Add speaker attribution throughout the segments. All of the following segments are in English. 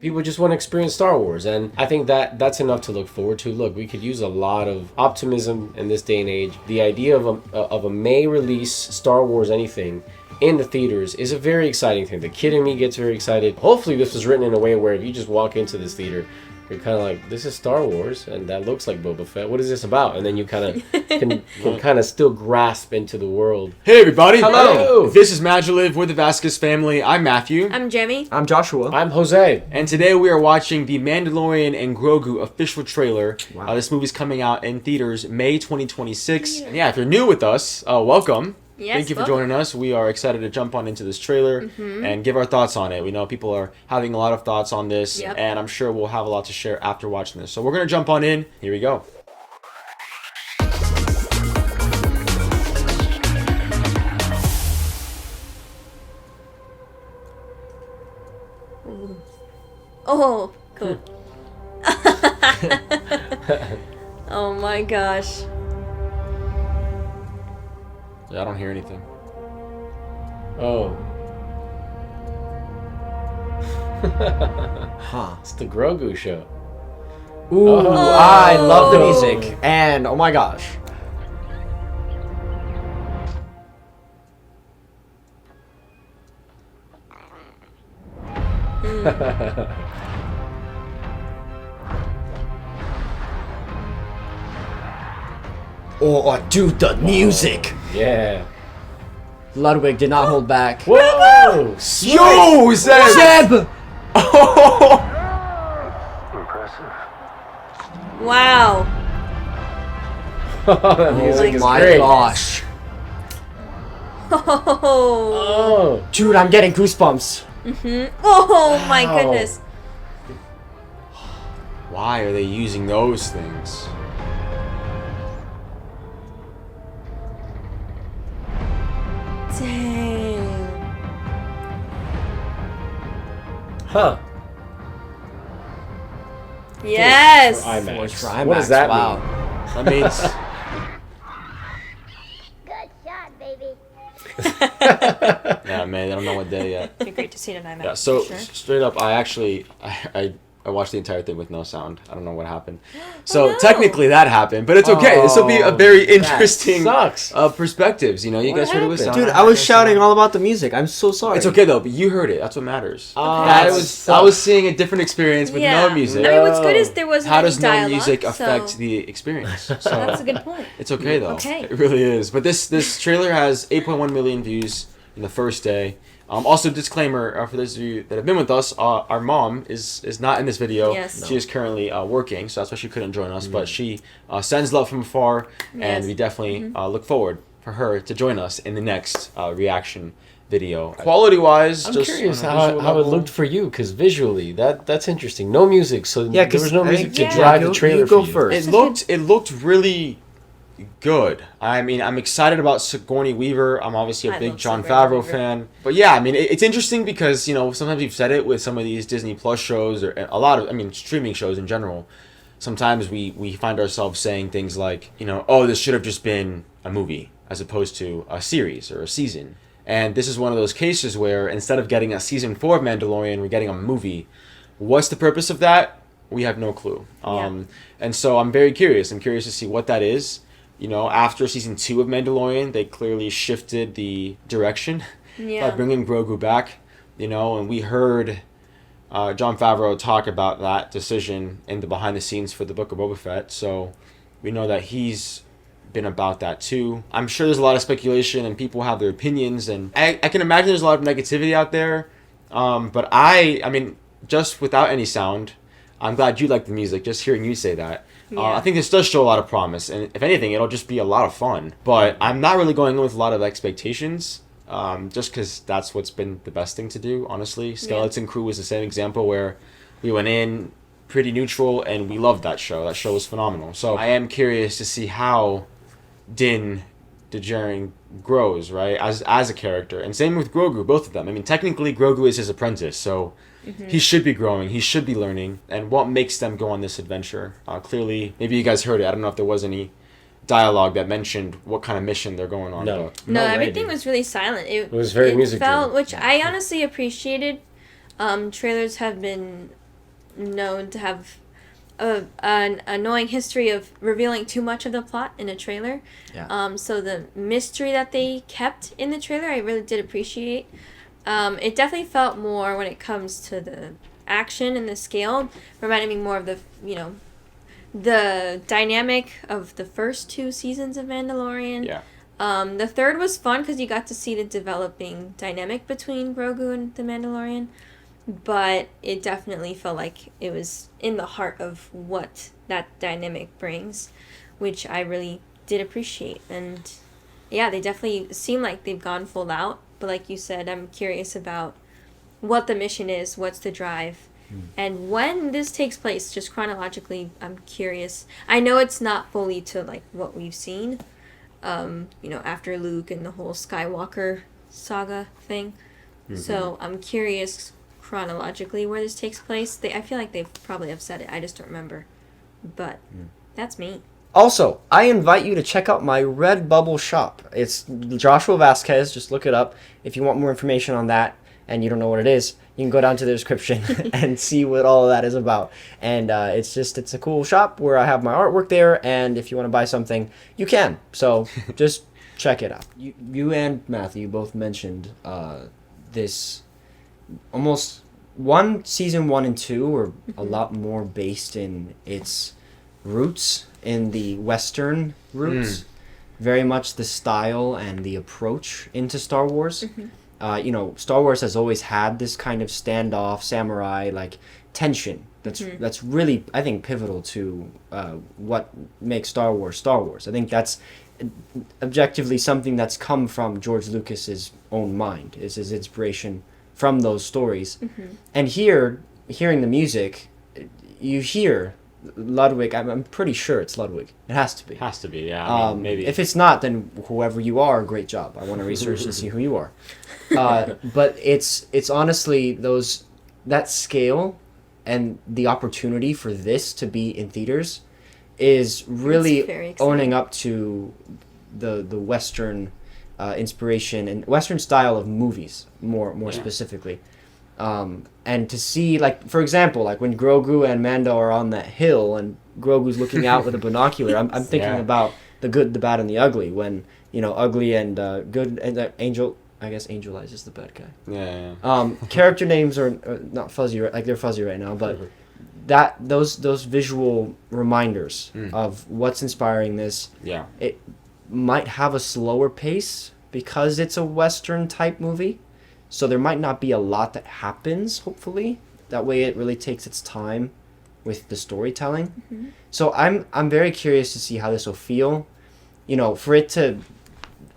Speaker 1: People just want to experience Star Wars, and I think that's enough to look forward to. Look, we could use a lot of optimism in this day and age. The idea of a May release Star Wars anything in the theaters is a very exciting thing. The kid in me gets very excited. Hopefully this was written in a way where if you just walk into this theater, you're kind of like, this is Star Wars, and that looks like Boba Fett. What is this about? And then you kind of can kind of still grasp into the world.
Speaker 2: Hey, everybody.
Speaker 1: Hello.
Speaker 2: This is MaJeliv. We're the Vasquez family. I'm Matthew.
Speaker 3: I'm Jemmy.
Speaker 4: I'm Joshua.
Speaker 1: I'm Jose.
Speaker 2: And today we are watching the Mandalorian and Grogu official trailer.
Speaker 4: Wow.
Speaker 2: This movie's coming out in theaters May 2026. And if you're new with us, welcome.
Speaker 3: Yes,
Speaker 2: Thank you for joining us. We are excited to jump on into this trailer and give our thoughts on it. We know people are having a lot of thoughts on this, and I'm sure we'll have a lot to share after watching this. So we're going to jump on in. Here we go.
Speaker 3: Oh, cool. Oh my gosh.
Speaker 2: Yeah, I don't hear anything.
Speaker 1: Oh.
Speaker 4: Huh.
Speaker 1: It's the Grogu show.
Speaker 4: Ooh,
Speaker 1: Oh.
Speaker 4: I love the music. And, oh my gosh. Oh, dude, the music.
Speaker 1: Yeah.
Speaker 4: Ludwig did not hold back.
Speaker 1: Whoa!
Speaker 2: Yo,
Speaker 4: Zeb!
Speaker 3: Wow.
Speaker 1: That music
Speaker 4: Oh
Speaker 1: is
Speaker 4: my
Speaker 1: great.
Speaker 4: gosh.
Speaker 3: Oh.
Speaker 1: Oh.
Speaker 4: Dude, I'm getting goosebumps.
Speaker 3: Oh my
Speaker 1: Wow.
Speaker 3: goodness.
Speaker 2: Why are they using those things?
Speaker 3: Dang.
Speaker 1: Huh.
Speaker 3: Yes.
Speaker 1: For IMAX.
Speaker 4: For IMAX,
Speaker 1: What does that
Speaker 4: wow.
Speaker 1: mean?
Speaker 2: That means...
Speaker 5: Good shot, baby.
Speaker 2: Yeah, man, I don't know what day yet.
Speaker 3: It'd be great to see it in IMAX.
Speaker 2: Yeah, so
Speaker 3: for sure.
Speaker 2: straight up, I watched the entire thing with no sound. I don't know what happened. So
Speaker 3: no.
Speaker 2: technically that happened, but it's okay. This will be a very interesting
Speaker 1: sucks.
Speaker 2: perspectives. You know, you
Speaker 1: What
Speaker 2: guys heard it with
Speaker 1: happened?
Speaker 2: sound.
Speaker 4: Dude, I was shouting all about the music. I'm so sorry.
Speaker 2: It's okay though, but you heard it. That's what matters.
Speaker 1: That
Speaker 2: I was seeing a different experience with
Speaker 3: Yeah.
Speaker 2: no music.
Speaker 3: I mean, what's good is there wasn't
Speaker 2: How
Speaker 3: any
Speaker 2: does no
Speaker 3: dialogue,
Speaker 2: music
Speaker 3: so
Speaker 2: affect the experience? So
Speaker 3: that's a good point.
Speaker 2: it's okay though.
Speaker 3: Okay.
Speaker 2: It really is. But this trailer has 8.1 million views in the first day. Also, disclaimer for those of you that have been with us, our mom is not in this video.
Speaker 3: Yes.
Speaker 2: She is currently working, so that's why she couldn't join us. But she sends love from afar, and
Speaker 3: Yes.
Speaker 2: we definitely look forward for her to join us in the next reaction video. Quality-wise,
Speaker 1: I'm
Speaker 2: just
Speaker 1: curious
Speaker 2: on a
Speaker 1: how
Speaker 2: visual
Speaker 1: it
Speaker 2: level.
Speaker 1: looked for you, because visually, that's interesting. No music, so
Speaker 4: Yeah,
Speaker 1: there was no music to
Speaker 3: Yeah.
Speaker 1: drive the
Speaker 4: You
Speaker 1: trailer
Speaker 4: go
Speaker 1: for you.
Speaker 4: first.
Speaker 2: It looked really good. I mean, I'm excited about Sigourney Weaver. I'm obviously a
Speaker 3: I
Speaker 2: big
Speaker 3: love
Speaker 2: Jon
Speaker 3: Sigourney
Speaker 2: Favreau
Speaker 3: Weaver.
Speaker 2: fan. But yeah, I mean, it's interesting because, you know, sometimes you've said it with some of these Disney Plus shows or a lot of, I mean, streaming shows in general. Sometimes we find ourselves saying things like, you know, oh, this should have just been a movie as opposed to a series or a season. And this is one of those cases where instead of getting a season 4 of Mandalorian, we're getting a movie. What's the purpose of that? We have no clue. And so I'm very curious. I'm curious to see what that is. You know, after season 2 of Mandalorian, they clearly shifted the direction
Speaker 3: Yeah.
Speaker 2: by bringing Grogu back. You know, and we heard Jon Favreau talk about that decision in the behind the scenes for the Book of Boba Fett. So we know that he's been about that too. I'm sure there's a lot of speculation and people have their opinions, and I can imagine there's a lot of negativity out there. But I mean, just without any sound, I'm glad you like the music. Just hearing you say that.
Speaker 3: Yeah.
Speaker 2: I think this does show a lot of promise, and if anything, it'll just be a lot of fun. But I'm not really going in with a lot of expectations, just because that's what's been the best thing to do, honestly. Skeleton Crew was the same example where we went in pretty neutral, and we loved that show. That show was phenomenal. So I am curious to see how Din Djarin grows, right, as a character. And same with Grogu, both of them. I mean, technically, Grogu is his apprentice, so he should be growing, he should be learning. And what makes them go on this adventure? Clearly, maybe you guys heard it. I don't know if there was any dialogue that mentioned what kind of mission they're going on.
Speaker 1: No.
Speaker 2: But
Speaker 3: No,
Speaker 1: way,
Speaker 3: everything
Speaker 1: dude.
Speaker 3: was really silent. It
Speaker 1: was very music
Speaker 3: felt,
Speaker 1: driven.
Speaker 3: which I honestly appreciated. Trailers have been known to have an annoying history of revealing too much of the plot in a trailer.
Speaker 4: Yeah.
Speaker 3: So the mystery that they kept in the trailer, I really did appreciate. It definitely felt more when it comes to the action and the scale, reminded me more of the dynamic of the first 2 seasons of Mandalorian.
Speaker 2: Yeah.
Speaker 3: The third was fun because you got to see the developing dynamic between Grogu and the Mandalorian, but it definitely felt like it was in the heart of what that dynamic brings, which I really did appreciate. And yeah, they definitely seem like they've gone full out, but like you said, I'm curious about what the mission is, what's the drive, and when this takes place, just chronologically, I'm curious. I know it's not fully to like what we've seen, after Luke and the whole Skywalker saga thing. So I'm curious chronologically where this takes place. I feel like they probably have said it. I just don't remember. But that's me.
Speaker 4: Also, I invite you to check out my Redbubble shop. It's Joshua Vasquez. Just look it up. If you want more information on that and you don't know what it is, you can go down to the description and see what all of that is about. And it's a cool shop where I have my artwork there. And if you want to buy something, you can. So just check it out. You and Matthew both mentioned this almost season 1 and 2 were a lot more based in its roots, in the Western roots, very much the style and the approach into Star Wars. Star Wars has always had this kind of standoff, samurai like tension. That's really, I think, pivotal to what makes Star Wars Star Wars. I think that's objectively something that's come from George Lucas's own mind. Is his inspiration from those stories. And hearing the music, you hear Ludwig. I'm pretty sure it's Ludwig. It has to be.
Speaker 2: Has to be, yeah. I mean, maybe.
Speaker 4: If it's not, then whoever you are, great job. I want to research and see who you are. But it's honestly that scale and the opportunity for this to be in theaters is really owning up to the Western inspiration and Western style of movies more specifically. And to see, like, for example, like when Grogu and Mando are on that hill and Grogu's looking out with a binocular, I'm thinking about the good, the bad, and the ugly. When, ugly and good, and Angel, I guess Angel Eyes is the bad guy.
Speaker 2: Yeah.
Speaker 4: Character names are not fuzzy, like they're fuzzy right now, but those visual reminders of what's inspiring this.
Speaker 2: Yeah.
Speaker 4: It might have a slower pace because it's a Western type movie. So there might not be a lot that happens, hopefully. That way it really takes its time with the storytelling. So I'm very curious to see how this will feel. For it to...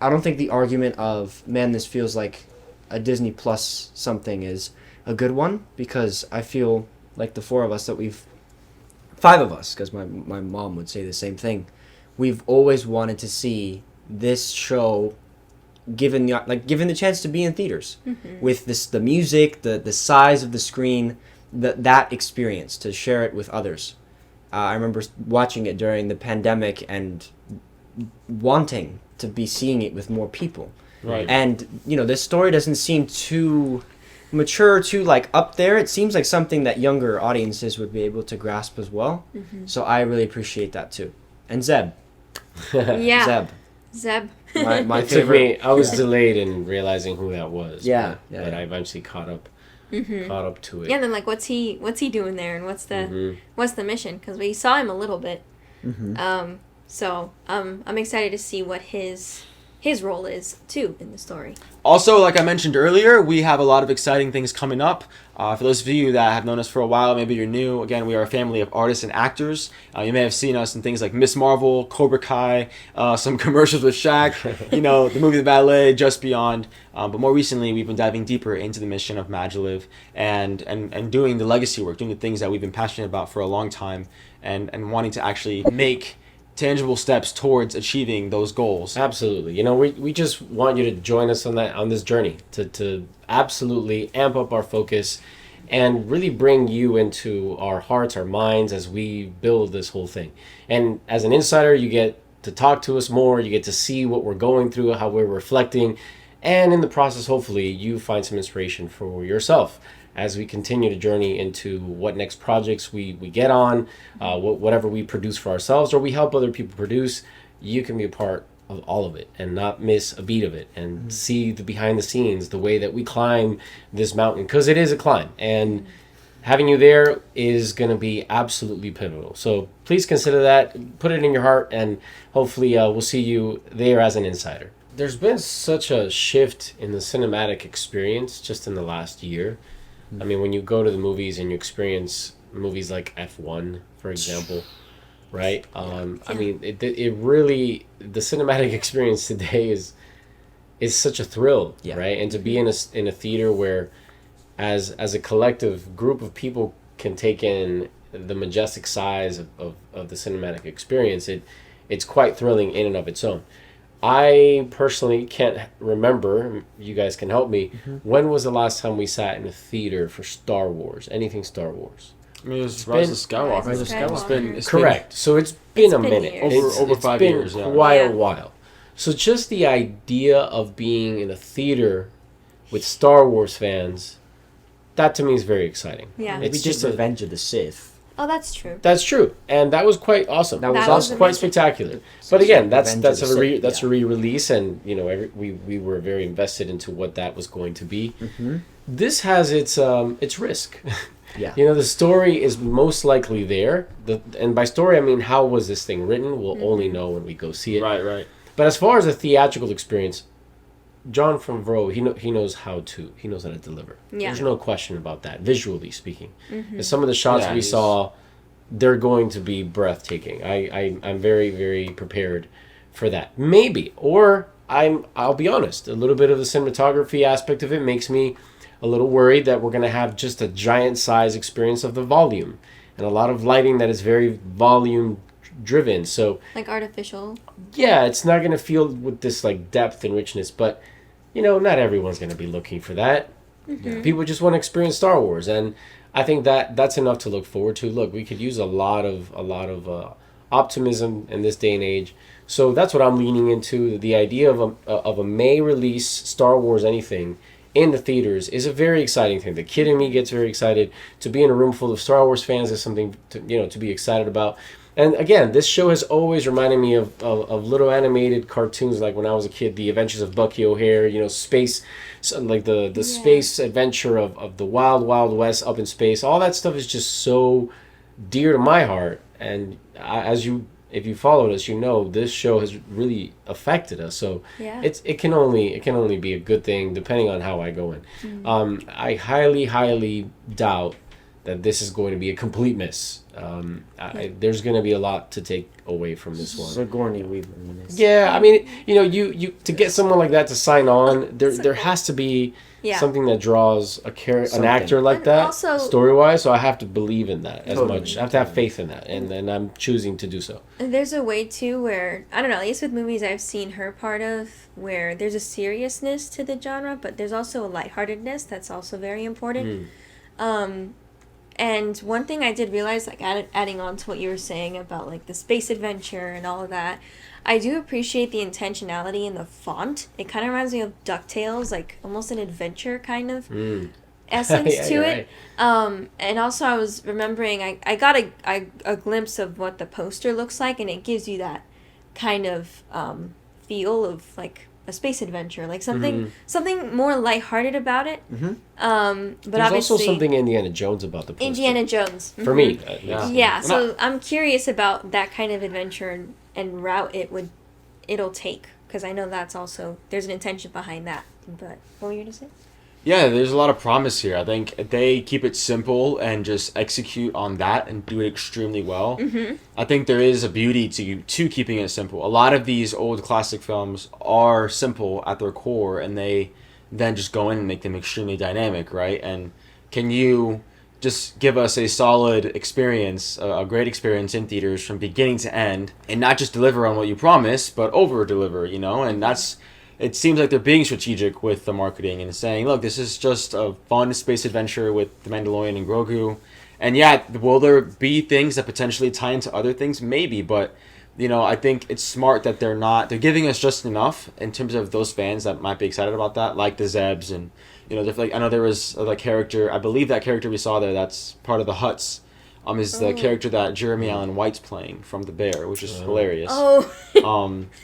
Speaker 4: I don't think the argument of, man, this feels like a Disney Plus something is a good one. Because I feel like the 4 of us that 5 of us, because my mom would say the same thing. We've always wanted to see this show... given the chance to be in theaters with the music, the size of the screen, that experience, to share it with others. I remember watching it during the pandemic and wanting to be seeing it with more people.
Speaker 2: Right.
Speaker 4: And this story doesn't seem too mature, too like up there. It seems like something that younger audiences would be able to grasp as well. So I really appreciate that too. And Zeb.
Speaker 3: Yeah.
Speaker 4: Zeb.
Speaker 3: Zeb.
Speaker 4: My
Speaker 1: It took
Speaker 4: favorite.
Speaker 1: me. I was delayed in realizing who that was.
Speaker 4: Yeah,
Speaker 1: but I eventually caught up to it.
Speaker 3: Yeah, then like what's he doing there, and what's the mission? Because we saw him a little bit. So I'm excited to see what his role is too in the story.
Speaker 2: Also, like I mentioned earlier, we have a lot of exciting things coming up. For those of you that have known us for a while, maybe you're new, again, we are a family of artists and actors. You may have seen us in things like Miss Marvel, Cobra Kai, some commercials with Shaq, the movie The Ballet, Just Beyond. But more recently, we've been diving deeper into the mission of MaJeliv and doing the legacy work, doing the things that we've been passionate about for a long time and wanting to actually make tangible steps towards achieving those goals.
Speaker 1: Absolutely. We just want you to join us on this journey to absolutely amp up our focus and really bring you into our hearts, our minds as we build this whole thing. And as an insider, you get to talk to us more, you get to see what we're going through, how we're reflecting, and in the process, hopefully, you find some inspiration for yourself. as we continue to journey into what next projects we get on, whatever we produce for ourselves or we help other people produce, you can be a part of all of it and not miss a beat of it and see the behind the scenes, the way that we climb this mountain, because it is a climb, and having you there is going to be absolutely pivotal. So please consider that, put it in your heart, and hopefully we'll see you there as an insider. There's been such a shift in the cinematic experience just in the last year. I mean, when you go to the movies and you experience movies like F1, for example, right? I mean, it really, the cinematic experience today is such a thrill, right? And to be in a theater where as a collective group of people can take in the majestic size of the cinematic experience, it's quite thrilling in and of its own. I personally can't remember, you guys can help me, when was the last time we sat in a theater for Star Wars, anything Star Wars?
Speaker 2: I mean, it was Rise of Skywalker.
Speaker 3: Rise of Skywalker.
Speaker 2: It's
Speaker 1: Correct. So it's been a
Speaker 3: been
Speaker 1: minute.
Speaker 3: years.
Speaker 2: Over
Speaker 1: It's
Speaker 2: 5
Speaker 1: been
Speaker 2: years, yeah.
Speaker 1: quite
Speaker 3: Yeah.
Speaker 1: a while. So just the idea of being in a theater with Star Wars fans, that to me is very exciting.
Speaker 3: Yeah.
Speaker 4: We
Speaker 1: It's
Speaker 4: did
Speaker 1: just
Speaker 4: Revenge of the Sith.
Speaker 3: Oh, that's true.
Speaker 1: That's true, and that was quite awesome.
Speaker 4: That was
Speaker 1: Quite
Speaker 3: amazing.
Speaker 1: spectacular. But again, that's
Speaker 4: Revenge of the Sith,
Speaker 1: that's
Speaker 4: yeah.
Speaker 1: a re-release, and you know we were very invested into what that was going to be. This has its risk.
Speaker 4: Yeah.
Speaker 1: You know, the story is most likely there. And by story I mean how was this thing written? We'll only know when we go see it.
Speaker 2: Right.
Speaker 1: But as far as a theatrical experience, John Favreau, he knows how to deliver.
Speaker 3: Yeah.
Speaker 1: There's no question about that, visually speaking. And some of the shots
Speaker 2: Yeah,
Speaker 1: we
Speaker 2: he's-
Speaker 1: saw, they're going to be breathtaking. I'm very, very prepared for that. Maybe. Or I'll be honest, a little bit of the cinematography aspect of it makes me a little worried that we're going to have just a giant size experience of the volume. And a lot of lighting that is very volume driven. So
Speaker 3: Like artificial.
Speaker 1: yeah, it's not going to feel with this like depth and richness, but you know, not everyone's going to be looking for that. People just want to experience Star Wars, and I think that's enough to look forward to. Look, we could use a lot of optimism in this day and age, so that's what I'm leaning into. The idea of a May release Star Wars anything in the theaters is a very exciting thing. The kid in me gets very excited. To be in a room full of Star Wars fans is something to be excited about. And again, this show has always reminded me of little animated cartoons, like when I was a kid, The Adventures of Bucky O'Hare, space, like the space adventure of the Wild Wild West up in space. All that stuff is just so dear to my heart. And if you followed us, this show has really affected us. So
Speaker 3: Yeah.
Speaker 1: it can only be a good thing, depending on how I go in. I highly doubt that this is going to be a complete miss. There's going to be a lot to take away from this one.
Speaker 4: Sigourney Weaver in this.
Speaker 1: Yeah, I mean, you to get someone like that to sign on, there has to be
Speaker 3: Yeah.
Speaker 1: something that draws an
Speaker 4: Something.
Speaker 1: actor like
Speaker 3: And
Speaker 1: that,
Speaker 3: also-
Speaker 1: story-wise. So I have to believe in that as
Speaker 4: Totally.
Speaker 1: much. I have to have faith in that, and I'm choosing to do so.
Speaker 3: There's a way too where I don't know, at least with movies I've seen her part of, where there's a seriousness to the genre, but there's also a lightheartedness that's also very important. And one thing I did realize, like adding on to what you were saying about like the space adventure and all of that, I do appreciate the intentionality in the font. It kind of reminds me of DuckTales, like almost an adventure kind of essence
Speaker 1: Yeah,
Speaker 3: to
Speaker 1: you're
Speaker 3: it. And also I was remembering, I got a glimpse of what the poster looks like, and it gives you that kind of feel of like a space adventure, like something more lighthearted about it. But
Speaker 1: There's
Speaker 3: obviously
Speaker 1: also something Indiana Jones about the poster.
Speaker 3: Indiana Jones
Speaker 1: For me,
Speaker 2: Yeah.
Speaker 3: Yeah,
Speaker 2: And
Speaker 3: so I'm curious about that kind of adventure and route it'll take, because I know that's also there's an intention behind that. But what were you gonna say?
Speaker 2: Yeah, there's a lot of promise here. I think if they keep it simple and just execute on that and do it extremely well, I think there is a beauty to keeping it simple. A lot of these old classic films are simple at their core, and they then just go in and make them extremely dynamic, right? And can you just give us a solid experience, a great experience in theaters from beginning to end, and not just deliver on what you promise, but over-deliver, And that's... It seems like they're being strategic with the marketing and saying, look, this is just a fun space adventure with the Mandalorian and Grogu. And yeah, will there be things that potentially tie into other things? Maybe, but you know, I think it's smart that they're giving us just enough in terms of those fans that might be excited about that, like the Zebs and, you know, like I know there was a character, I believe that character we saw there that's part of the Huts, is the character that Jeremy Allen White's playing from The Bear, which is hilarious.
Speaker 3: Oh.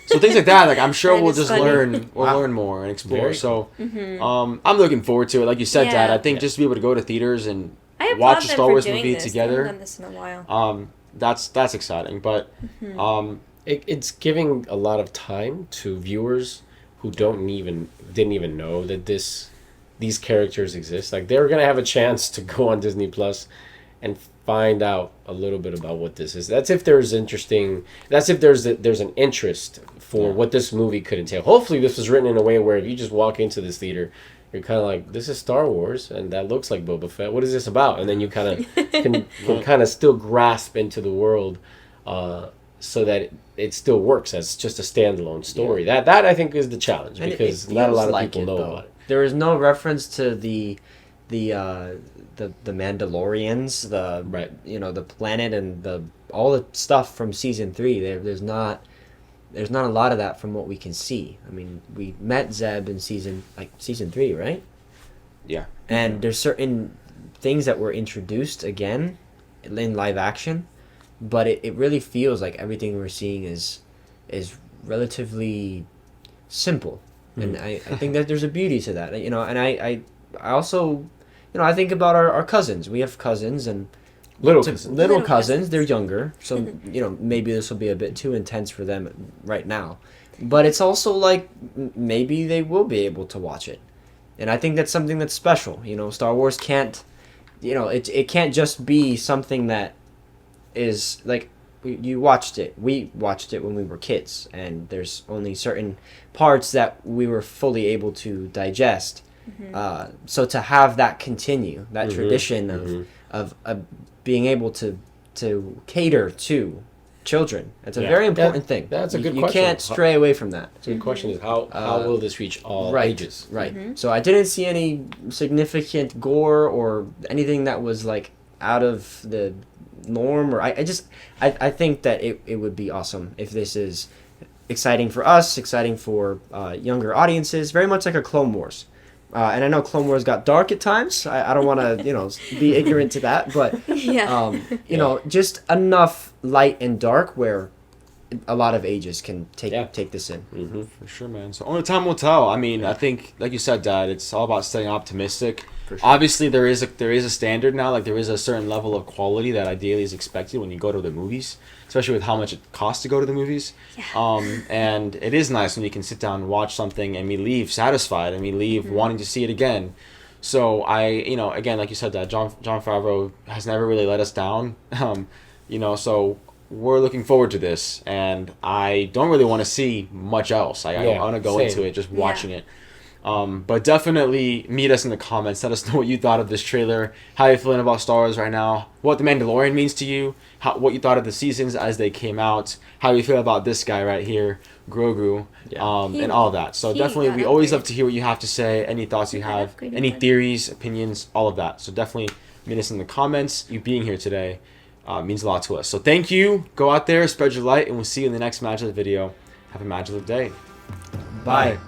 Speaker 2: So things like that, like I'm sure
Speaker 3: That
Speaker 2: we'll
Speaker 3: is
Speaker 2: just
Speaker 3: funny.
Speaker 2: learn more and explore.
Speaker 1: Very
Speaker 2: So, I'm looking forward to it. Like you said,
Speaker 3: Yeah.
Speaker 2: Dad, I think just to be able to go to theaters and
Speaker 3: I applaud
Speaker 2: watch a
Speaker 3: them
Speaker 2: Star
Speaker 3: for
Speaker 2: Wars
Speaker 3: doing
Speaker 2: movie
Speaker 3: this. They
Speaker 2: together.
Speaker 3: haven't done this in a while.
Speaker 2: That's exciting. But
Speaker 1: It's giving a lot of time to viewers who didn't even know that these characters exist. Like they're gonna have a chance to go on Disney Plus and find out a little bit about what this is. That's if there's an interest for what this movie could entail. Hopefully this was written in a way where if you just walk into this theater, you're kind of like, this is Star Wars and that looks like Boba Fett. What is this about? And then you kind of can kind of still grasp into the world so that it still works as just a standalone story. That I think is the challenge,
Speaker 4: And
Speaker 1: because
Speaker 4: it
Speaker 1: not a lot
Speaker 4: feels
Speaker 1: of
Speaker 4: like
Speaker 1: people
Speaker 4: it,
Speaker 1: know
Speaker 4: though.
Speaker 1: about it.
Speaker 4: There is no reference to the Mandalorians,
Speaker 1: Right.
Speaker 4: the planet and all the stuff from season 3. There's not a lot of that from what we can see. I mean, we met Zeb in season 3, right?
Speaker 2: yeah.
Speaker 4: And there's certain things that were introduced again in live action, but it really feels like everything we're seeing is relatively simple. And I think that there's a beauty to that, and I also, I think about our cousins. We have cousins and
Speaker 1: Little
Speaker 4: to-
Speaker 1: cousins.
Speaker 4: little
Speaker 3: Little
Speaker 4: cousins.
Speaker 3: cousins.
Speaker 4: They're younger, so maybe this will be a bit too intense for them right now. But it's also like maybe they will be able to watch it, and I think that's something that's special. Star Wars can't, it can't just be something that is like you watched it. We watched it when we were kids, and there's only certain parts that we were fully able to digest. So to have that continue, that tradition of being able to cater to children, it's a
Speaker 1: Yeah.
Speaker 4: very important thing.
Speaker 1: That's a good
Speaker 4: You
Speaker 1: question.
Speaker 4: can't stray away from that.
Speaker 1: So the question is, how will this reach all
Speaker 4: Right,
Speaker 1: ages?
Speaker 4: right. So I didn't see any significant gore or anything that was like out of the norm, or I think that it would be awesome if this is exciting for us, exciting for younger audiences, very much like a Clone Wars. And I know Clone Wars got dark at times. I don't want to, be ignorant to that, but
Speaker 3: Yeah.
Speaker 4: just enough light and dark where a lot of ages can take this in.
Speaker 2: For sure, man. So only time will tell. I mean, I think, like you said, Dad, it's all about staying optimistic.
Speaker 4: For sure.
Speaker 2: Obviously, there is a standard now. Like there is a certain level of quality that ideally is expected when you go to the movies, especially with how much it costs to go to the movies. And it is nice when you can sit down and watch something and we leave satisfied and we leave wanting to see it again. So again, like you said, Dad, John Favreau has never really let us down. So we're looking forward to this, and I don't really want to see much else. I want to go
Speaker 1: same.
Speaker 2: into it just watching it. But definitely meet us in the comments. Let us know what you thought of this trailer, how you're feeling about Star Wars right now, what The Mandalorian means to you, what you thought of the seasons as they came out, how you feel about this guy right here, Grogu, and all that. So
Speaker 3: he
Speaker 2: definitely,
Speaker 3: got
Speaker 2: we always
Speaker 3: upgraded.
Speaker 2: love to hear what you have to say, any thoughts you
Speaker 3: got
Speaker 2: have,
Speaker 3: upgraded,
Speaker 2: any
Speaker 3: bud.
Speaker 2: theories, opinions, all of that. So definitely meet us in the comments. You being here today means a lot to us. So thank you. Go out there, spread your light, and we'll see you in the next MaJeliv video. Have a MaJeliv day.
Speaker 4: Bye.